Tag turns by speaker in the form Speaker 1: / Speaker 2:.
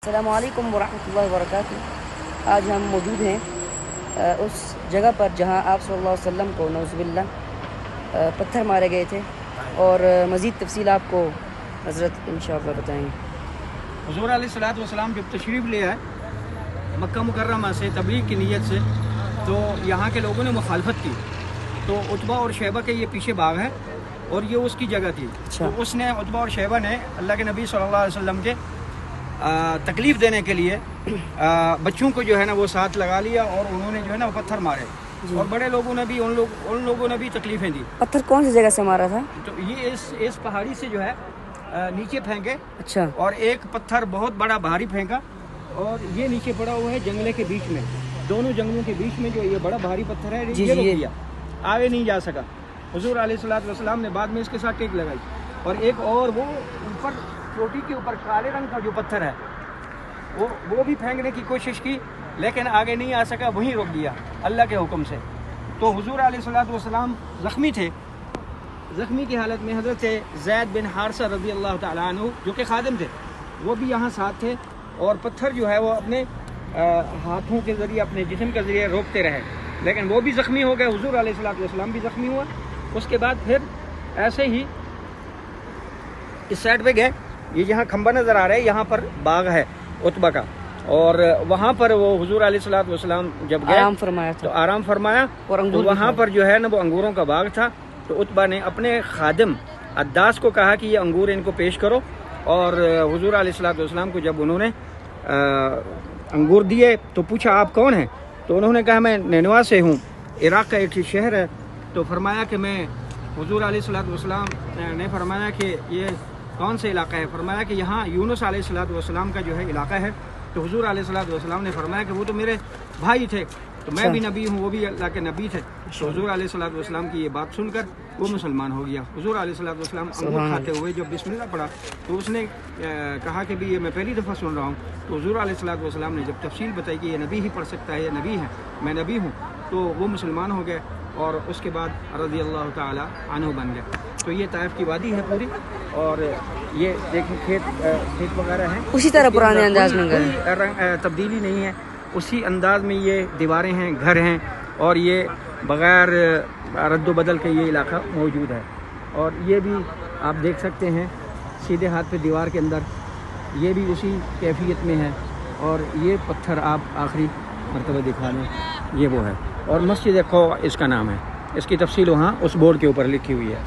Speaker 1: السلام علیکم ورحمۃ اللہ وبرکاتہ۔ آج ہم موجود ہیں اس جگہ پر جہاں آپ صلی اللہ علیہ وسلم کو نعوذ باللہ پتھر مارے گئے تھے، اور مزید تفصیل آپ کو حضرت انشاءاللہ بتائیں گے۔
Speaker 2: حضور علیہ الصلوۃ والسلام جب تشریف لے آئے مکہ مکرمہ سے تبلیغ کی نیت سے، تو یہاں کے لوگوں نے مخالفت کی، تو عتبہ اور شیبہ کے یہ پیچھے باغ ہے اور یہ اس کی جگہ تھی۔ تو اس نے عتبہ اور شیبہ نے اللہ کے نبی صلی اللہ علیہ وسلم کے تکلیف دینے کے لیے بچوں کو جو ہے نا وہ ساتھ لگا لیا، اور انہوں نے جو ہے نا وہ پتھر مارے، اور بڑے لوگوں نے بھی ان لوگوں نے بھی تکلیفیں دی۔
Speaker 1: پتھر کون سی جگہ سے مارا تھا؟
Speaker 2: تو یہ اس پہاڑی سے جو ہے نیچے پھینکے،
Speaker 1: اچھا،
Speaker 2: اور ایک پتھر بہت بڑا بھاری پھینکا، اور یہ نیچے پڑا ہوا ہے جنگلے کے بیچ میں، دونوں جنگلوں کے بیچ میں جو یہ بڑا بھاری پتھر ہے یہ رک گیا، آگے نہیں جا سکا۔ حضور علیہ الصلوۃ والسلام نے بعد میں اس کے ساتھ ٹیک لگائی، اور ایک اور وہ اوپر چوٹی کے اوپر کالے رنگ کا جو پتھر ہے وہ بھی پھینکنے کی کوشش کی، لیکن آگے نہیں آ سکا، وہیں رک گیا اللہ کے حکم سے۔ تو حضور علیہ الصلوۃ والسلام زخمی تھے، زخمی کی حالت میں حضرت زید بن حارثہ رضی اللہ تعالیٰ عنہ جو کہ خادم تھے، وہ بھی یہاں ساتھ تھے، اور پتھر جو ہے وہ اپنے ہاتھوں کے ذریعے اپنے جسم کے ذریعے روکتے رہے، لیکن وہ بھی زخمی ہو گئے، حضور علیہ الصلوۃ والسلام بھی زخمی ہوا۔ اس کے بعد پھر ایسے ہی اس سائڈ پہ گئے، یہ جہاں کھمبا نظر آ رہا ہے یہاں پر باغ ہے عتبہ کا، اور وہاں پر وہ حضور علیہ الصلوۃ والسلام جب گئے تو آرام فرمایا، تو وہاں پر جو ہے نا وہ انگوروں کا باغ تھا۔ تو عتبہ نے اپنے خادم عداس کو کہا کہ یہ انگور ان کو پیش کرو، اور حضور علیہ الصلوۃ والسلام کو جب انہوں نے انگور دیے تو پوچھا آپ کون ہیں؟ تو انہوں نے کہا میں نینوا سے ہوں، عراق کا ایک شہر ہے۔ تو فرمایا کہ میں حضور علیہ الصلوۃ والسلام نے فرمایا کہ یہ کون سے علاقہ ہے؟ فرمایا کہ یہاں یونس علیہ الصلوۃ والسلام کا جو ہے علاقہ ہے۔ تو حضور علیہ الصلوۃ والسلام نے فرمایا کہ وہ تو میرے بھائی تھے، تو میں بھی نبی ہوں، وہ بھی اللہ کے نبی تھے۔ تو حضور علیہ الصلوۃ والسلام کی یہ بات سن کر وہ مسلمان ہو گیا۔ حضور علیہ الصلوۃ والسلام انگور کھاتے ہوئے جب بسم اللہ پڑھا تو اس نے کہا کہ بھی یہ میں پہلی دفعہ سن رہا ہوں۔ تو حضور علیہ الصلوۃ والسلام نے جب تفصیل بتائی کہ یہ نبی ہی پڑھ سکتا ہے، یہ نبی ہے، میں نبی ہوں، تو وہ مسلمان ہو گئے، اور اس کے بعد رضی اللہ تعالی عنہ بن گئے۔ تو یہ طائف کی وادی ہے پوری، اور یہ دیکھیں کھیت وغیرہ ہیں،
Speaker 1: اسی طرح پرانے انداز میں
Speaker 2: کوئی تبدیلی نہیں ہے، اسی انداز میں یہ دیواریں ہیں، گھر ہیں، اور یہ بغیر رد و بدل کے یہ علاقہ موجود ہے۔ اور یہ بھی آپ دیکھ سکتے ہیں سیدھے ہاتھ پہ دیوار کے اندر یہ بھی اسی کیفیت میں ہے، اور یہ پتھر آپ آخری مرتبہ دکھا دیں، یہ وہ ہے، اور مسجد خو اس کا نام ہے، اس کی تفصیل وہاں اس بورڈ کے اوپر لکھی ہوئی ہے۔